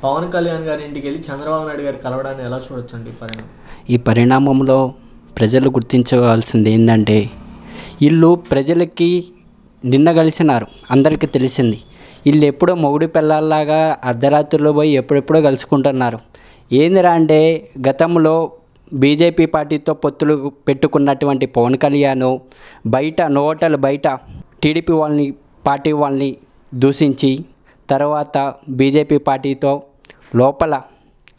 పవన్ కళ్యాణ్ గారి ఇంటికి వెళ్ళి చంద్రబాబు నాయుడు గారు కలవడాన్ని ఎలా చూడొచ్చండి పరిణామం? ఈ పరిణామంలో ప్రజలు గుర్తించవలసింది ఏంటంటే, వీళ్ళు ప్రజలకి నిన్న కలిసినారు, అందరికీ తెలిసింది. వీళ్ళు ఎప్పుడో మొగుడు పిల్లల్లాగా అర్ధరాత్రిలో పోయి ఎప్పుడెప్పుడో కలుసుకుంటున్నారు. ఏందిరా అంటే, గతంలో బీజేపీ పార్టీతో పొత్తులు పెట్టుకున్నటువంటి పవన్ కళ్యాణ్ బయట నోటలు బయట టీడీపీ వాళ్ళని పార్టీ వాళ్ళని దూషించి, తర్వాత బీజేపీ పార్టీతో లోపల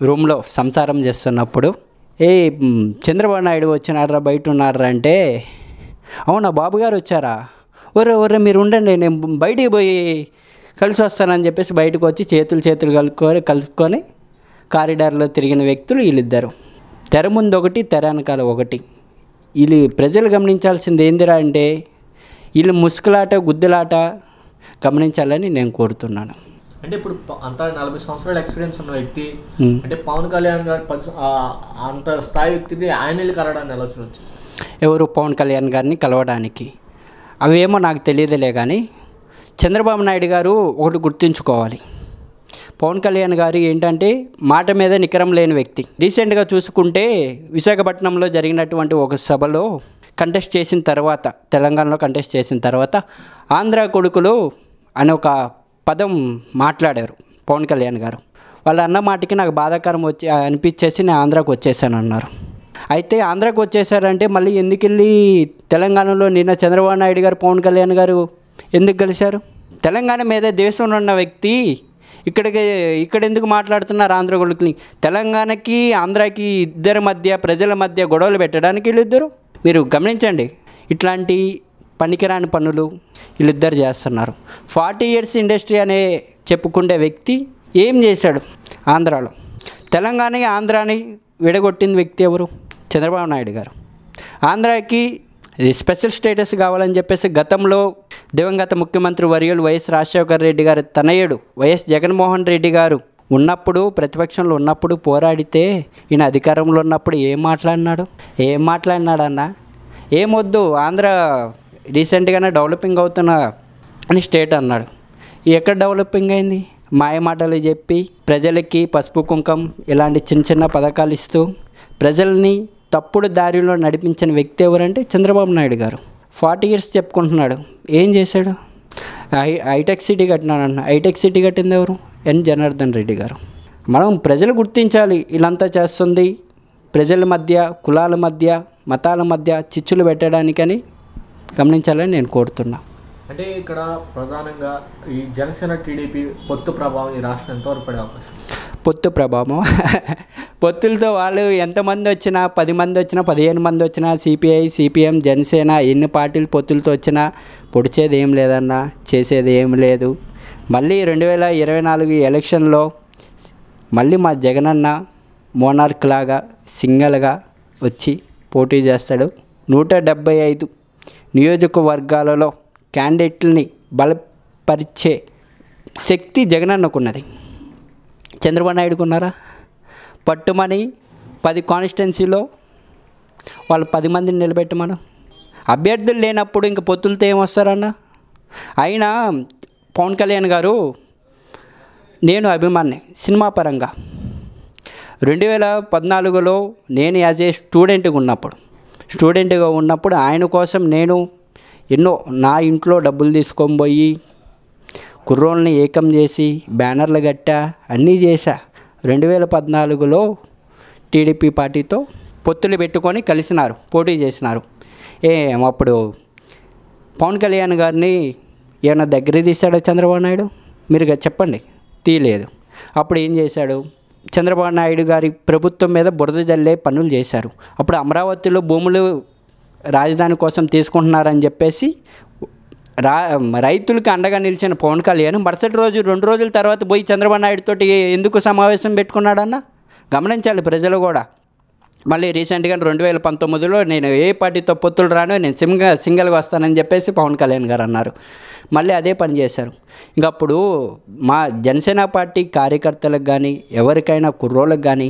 రూమ్లో సంసారం చేస్తున్నప్పుడు, చంద్రబాబు నాయుడు వచ్చినారా, బయట ఉన్నారా అంటే, అవునా బాబు గారు వచ్చారా, ఒరే మీరు ఉండండి, నేను బయటికి పోయి కలిసి వస్తానని చెప్పేసి బయటకు వచ్చి చేతులు కలుపుకొని కారిడార్లో తిరిగిన వ్యక్తులు వీళ్ళిద్దరు. తెర ముందు ఒకటి, తెర వెనకాల ఒకటి. వీళ్ళు ప్రజలు గమనించాల్సింది ఏందిరా అంటే, వీళ్ళు ముసుగులాట గుద్దులాట గమనించాలని నేను కోరుతున్నాను. అంటే ఇప్పుడు అంత 40 సంవత్సరాల ఎక్స్పీరియన్స్ ఉన్న వ్యక్తి అంటే పవన్ కళ్యాణ్ గారు అంత స్థాయి వ్యక్తిని ఆయన వెళ్ళి కలవడాన్ని ఎలా చూడొచ్చు? ఎవరు పవన్ కళ్యాణ్ గారిని కలవడానికి? అవేమో నాకు తెలియదులే, కానీ చంద్రబాబు నాయుడు గారు ఒకటి గుర్తుంచుకోవాలి. పవన్ కళ్యాణ్ గారు ఏంటంటే మాట మీద నికరం లేని వ్యక్తి. రీసెంట్గా చూసుకుంటే విశాఖపట్నంలో జరిగినటువంటి ఒక సభలో కంటెస్ట్ చేసిన తర్వాత, తెలంగాణలో కంటెస్ట్ చేసిన తర్వాత ఆంధ్ర కొడుకులు అనే ఒక పదం మాట్లాడారు పవన్ కళ్యాణ్ గారు. వాళ్ళు అన్న మాటకి నాకు బాధాకరం అనిపించేసి నేను ఆంధ్రాకు వచ్చేసాను అన్నారు. అయితే ఆంధ్రాకు వచ్చేసారంటే మళ్ళీ ఎందుకు వెళ్ళి తెలంగాణలో నిన్న చంద్రబాబు నాయుడు గారు పవన్ కళ్యాణ్ గారు ఎందుకు కలిశారు? తెలంగాణ మీద దేశంలో ఉన్న వ్యక్తి ఇక్కడ ఎందుకు మాట్లాడుతున్నారు ఆంధ్ర కొడుకుని? తెలంగాణకి ఆంధ్రాకి ఇద్దరి మధ్య ప్రజల మధ్య గొడవలు పెట్టడానికి వీళ్ళిద్దరు. మీరు గమనించండి, ఇట్లాంటి పనికిరాని పనులు వీళ్ళిద్దరు చేస్తున్నారు. 40 years ఇండస్ట్రీ అనే చెప్పుకునే వ్యక్తి ఏం చేశాడు ఆంధ్రాలో? ఆంధ్రాని విడగొట్టిన వ్యక్తి ఎవరు? చంద్రబాబు నాయుడు గారు. ఆంధ్రాకి స్పెషల్ స్టేటస్ కావాలని చెప్పేసి గతంలో దివంగత ముఖ్యమంత్రి వర్యులు వైఎస్ రాజశేఖర రెడ్డి గారు తనయుడు వైఎస్ జగన్మోహన్ రెడ్డి గారు ఉన్నప్పుడు, ప్రతిపక్షంలో ఉన్నప్పుడు పోరాడితే, ఈయన అధికారంలో ఉన్నప్పుడు ఏం మాట్లాడినాడు అన్న? ఏమొద్దు, ఆంధ్ర రీసెంట్గానే డెవలపింగ్ అవుతున్న అని స్టేట్ అన్నాడు. ఎక్కడ డెవలపింగ్ అయింది? మాయ మాటలు చెప్పి ప్రజలకి పసుపు కుంకం ఇలాంటి చిన్న పథకాలు ఇస్తూ ప్రజల్ని తప్పుడు దారిలో నడిపించిన వ్యక్తి ఎవరంటే చంద్రబాబు నాయుడు గారు. 40 years చెప్పుకుంటున్నాడు, ఏం చేశాడు? హైటెక్ సిటీ కట్టినాడన్న. హైటెక్ సిటీ కట్టింది ఎవరు? ఎన్ జనార్దన్ రెడ్డి గారు. మనం ప్రజలు గుర్తించాలి, వీళ్ళంతా చేస్తుంది ప్రజల మధ్య, కులాల మధ్య, మతాల మధ్య చిచ్చులు పెట్టడానికని గమనించాలని నేను కోరుతున్నా. అంటే ఇక్కడ ప్రధానంగా ఈ జనసేన టీడీపీ పొత్తు ప్రభావం ఈ రాష్ట్రం ఎంతవరకు పడే అవకాశం? పొత్తు ప్రభావం పొత్తులతో వాళ్ళు ఎంతమంది వచ్చినా, 10 మంది వచ్చినా, 15 మంది వచ్చినా, సిపిఐ, సిపిఎం, జనసేన ఎన్ని పార్టీలు పొత్తులతో వచ్చినా పొడిచేది ఏం లేదన్నా, చేసేది ఏం లేదు. మళ్ళీ 2024 ఎలక్షన్లో మళ్ళీ మా జగనన్న మోనార్క్ లాగా సింగల్గా వచ్చి పోటీ చేస్తాడు. 175 నియోజకవర్గాలలో క్యాండిడేట్లని బలపరిచే శక్తి జగనన్నకున్నది. చంద్రబాబు నాయుడుకు ఉన్నారా? పట్టుమని 10 కాన్స్టిట్యున్సీలో వాళ్ళు 10 మందిని నిలబెట్టమను. అభ్యర్థులు లేనప్పుడు ఇంక పొత్తులతో ఏమొస్తారన్న? అయినా పవన్ కళ్యాణ్ గారు, నేను అభిమాని సినిమా పరంగా 2014లో నేను యాజ్ ఏ స్టూడెంట్గా ఉన్నప్పుడు ఆయన కోసం నేను ఎన్నో నా ఇంట్లో డబ్బులు తీసుకొని పోయి కుర్రోళ్ళని ఏకం చేసి బ్యానర్లు కట్టా, అన్నీ చేశా. 2014లో టీడీపీ పార్టీతో పొత్తులు పెట్టుకొని కలిసినారు, పోటీ చేసినారు. అప్పుడు పవన్ కళ్యాణ్ గారిని ఏమైనా దగ్గర తీశాడో చంద్రబాబు నాయుడు? మీరు చెప్పండి, తీయలేదు. అప్పుడు ఏం చేశాడు? చంద్రబాబు నాయుడు గారి ప్రభుత్వం మీద బురద జల్లే పనులు చేశారు. అప్పుడు అమరావతిలో భూములు రాజధాని కోసం తీసుకుంటున్నారని చెప్పేసి రైతులకి అండగా నిలిచిన పవన్ కళ్యాణ్ మరుసటి రోజు 2 రోజుల తర్వాత పోయి చంద్రబాబు నాయుడు తోటి ఎందుకు సమావేశం పెట్టుకున్నాడన్న గమనించాలి ప్రజలు కూడా. మళ్ళీ రీసెంట్గా 2019లో నేను ఏ పార్టీతో పొత్తులు రాను, నేను సింగల్గా వస్తానని చెప్పేసి పవన్ కళ్యాణ్ గారు అన్నారు. మళ్ళీ అదే పని చేశారు. ఇంకప్పుడు మా జనసేన పార్టీ కార్యకర్తలకు కానీ, ఎవరికైనా కుర్రోళ్ళకి కానీ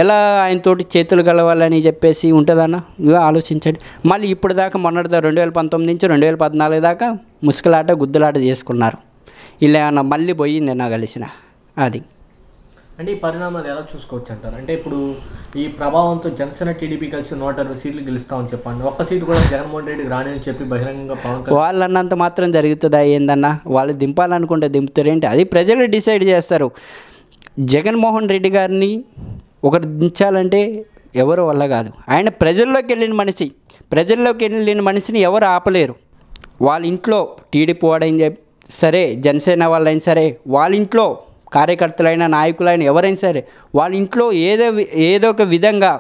ఎలా ఆయనతోటి చేతులు కలవాలని చెప్పేసి ఉంటుందన్న? ఇవే ఆలోచించండి. మళ్ళీ ఇప్పుడు దాకా మొన్నటిదా 2019 నుంచి 2014 దాకా ముసుగులాట గుద్దులాట చేసుకున్నారు. ఇలా ఏమన్నా మళ్ళీ పోయి నిన్న కలిసిన అది అంటే ఈ పరిణామాలు ఎలా చూసుకోవచ్చు అంటారు? అంటే ఇప్పుడు ఈ ప్రభావంతో జనసేన టీడీపీ కలిసి 160 సీట్లు గెలుస్తామని చెప్పండి, ఒక్క సీటు కూడా జగన్మోహన్ రెడ్డికి రాని అని చెప్పి బహిరంగంగా పవన్ కళ్యాణ్ వాళ్ళు అన్నంత మాత్రం జరుగుతుందా ఏందన్నా? వాళ్ళు దింపాలనుకుంటే దింపుతారేంటి? అది ప్రజలు డిసైడ్ చేస్తారు. జగన్మోహన్ రెడ్డి గారిని ఒకరు దించాలంటే ఎవరు వల్ల కాదు. ఆయన ప్రజల్లోకి వెళ్ళిన మనిషిని ఎవరు ఆపలేరు. వాళ్ళ ఇంట్లో టీడీపీ వాడైనా సరే, జనసేన వాళ్ళైనా సరే, వాళ్ళ ఇంట్లో కార్యకర్తలైన నాయకులైన ఎవరైనా సరే, వాళ్ళ ఇంట్లో ఏదో ఒక విధంగా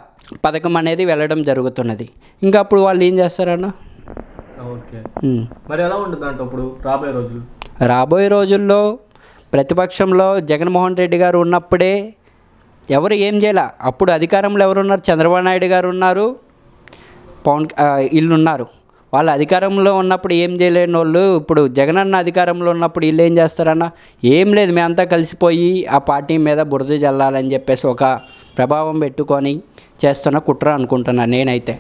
పథకం అనేది వెళ్ళడం జరుగుతున్నది. ఇంకా అప్పుడు వాళ్ళు ఏం చేస్తారన్న? ఓకే, మరి ఎలా ఉంటుంది అంటే ఇప్పుడు రాబోయే రోజుల్లో ప్రతిపక్షంలో జగన్మోహన్ రెడ్డి గారు ఉన్నప్పుడే ఎవరు ఏం చేయాల. అప్పుడు అధికారంలో ఎవరున్నారు? చంద్రబాబు నాయుడు గారు ఉన్నారు, వీళ్ళు ఉన్నారు. వాళ్ళు అధికారంలో ఉన్నప్పుడు ఏం చేయలేని వాళ్ళు ఇప్పుడు జగనన్న అధికారంలో ఉన్నప్పుడు వీళ్ళు ఏం చేస్తారన్న? ఏం లేదు, మేమంతా కలిసిపోయి ఆ పార్టీ మీద బురద జల్లాలని చెప్పేసి ఒక ప్రభావం పెట్టుకొని చేస్తున్న కుట్ర అనుకుంటున్నాను నేనైతే.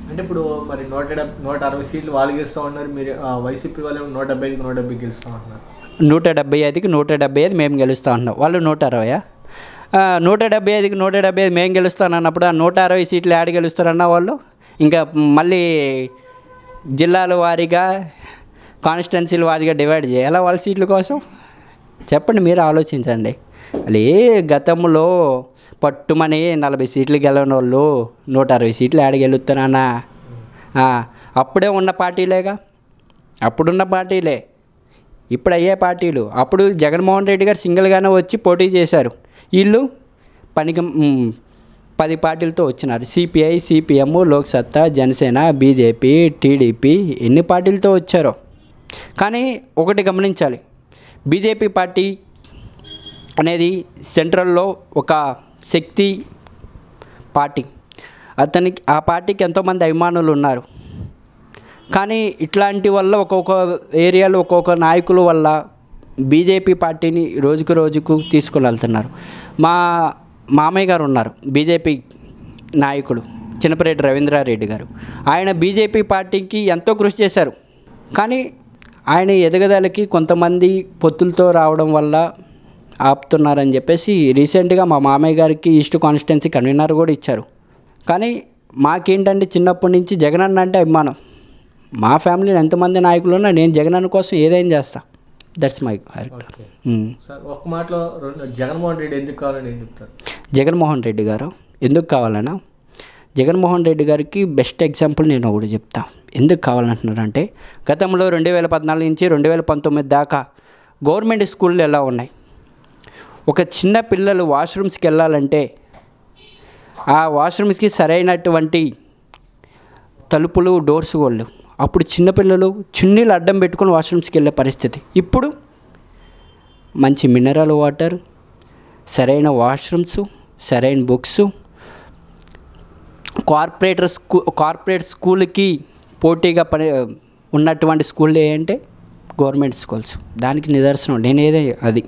అంటే ఇప్పుడు మరి 160 సీట్లు వాళ్ళు గెలుస్తూ ఉన్నారు, మీరు వైసీపీ వాళ్ళు 175 గెలుస్తూ ఉన్నారు. 175కి 175 మేము గెలుస్తూ ఉంటున్నాం. వాళ్ళు 160. 175 మేము గెలుస్తానన్నప్పుడు ఆ 160 సీట్లు యాడ్ గెలుస్తారన్న వాళ్ళు. ఇంకా మళ్ళీ జిల్లాల వారీగా కాన్స్టిట్యున్సీల వారీగా డివైడ్ చేయాలా వాళ్ళ సీట్ల కోసం? చెప్పండి, మీరు ఆలోచించండి. వాళ్ళు గతంలో పట్టుమని 40 సీట్లు గెలవని వాళ్ళు 160 సీట్లు యాడ్ గెలుస్తానన్నా? అప్పుడే ఉన్న పార్టీలేగా, అప్పుడున్న పార్టీలే ఇప్పుడు అయ్యే పార్టీలు. అప్పుడు జగన్మోహన్ రెడ్డి గారు సింగిల్గానే వచ్చి పోటీ చేశారు. వీళ్ళు 10 పార్టీలతో వచ్చినారు. CPI, CPM, Loksatta, Janasena, BJP, TDP, ఎన్ని పార్టీలతో వచ్చారో. కానీ ఒకటి గమనించాలి, బీజేపీ పార్టీ అనేది సెంట్రల్లో ఒక శక్తి పార్టీ. ఆ పార్టీకి ఎంతోమంది అభిమానులు ఉన్నారు. కానీ ఇట్లాంటి వల్ల ఒక్కొక్క ఏరియాలో ఒక్కొక్క నాయకుల వల్ల బీజేపీ పార్టీని రోజుకు తీసుకుని వెళ్తున్నారు. మా మామయ్య గారు ఉన్నారు, బీజేపీ నాయకుడు చినపరెడ్డి రవీంద్రారెడ్డి గారు. ఆయన బీజేపీ పార్టీకి ఎంతో కృషి చేశారు. కానీ ఆయన ఎదగదలకి కొంతమంది పొత్తులతో రావడం వల్ల ఆపుతున్నారని చెప్పేసి రీసెంట్గా మా మామయ్య గారికి ఈస్ట్ కాన్స్టిట్యున్సీ కన్వీనర్ కూడా ఇచ్చారు. కానీ మాకేంటంటే చిన్నప్పటి నుంచి జగనన్న అంటే అభిమానం. మా ఫ్యామిలీలో ఎంతమంది నాయకులు ఉన్నా నేను జగనన్న కోసం ఏదైనా చేస్తా. That's my character. సార్, ఒక మాటలో జగన్మోహన్ రెడ్డి ఎందుకు కావాలని ఏం చెప్తారు? జగన్మోహన్ రెడ్డి గారు ఎందుకు కావాలన్నా, జగన్మోహన్ రెడ్డి గారికి బెస్ట్ ఎగ్జాంపుల్ నేను ఒకటి చెప్తా. ఎందుకు కావాలంటున్నారంటే, గతంలో 2014 నుంచి 2019 దాకా గవర్నమెంట్ స్కూళ్ళు ఎలా ఉన్నాయి? ఒక చిన్న పిల్లలు వాష్రూమ్స్కి వెళ్ళాలంటే ఆ వాష్రూమ్స్కి సరైనటువంటి తలుపులు, డోర్స్ వాళ్ళు. అప్పుడు చిన్నపిల్లలు చున్నీలు అడ్డం పెట్టుకొని వాష్రూమ్స్కి వెళ్ళే పరిస్థితి. ఇప్పుడు మంచి మినరల్ వాటర్, సరైన వాష్రూమ్స్, సరైన బుక్స్. కార్పొరేట్ స్కూల్కి పోటీగా ఉన్నటువంటి స్కూళ్ళు ఏంటంటే గవర్నమెంట్ స్కూల్స్. దానికి నిదర్శనం నేనేదే అది.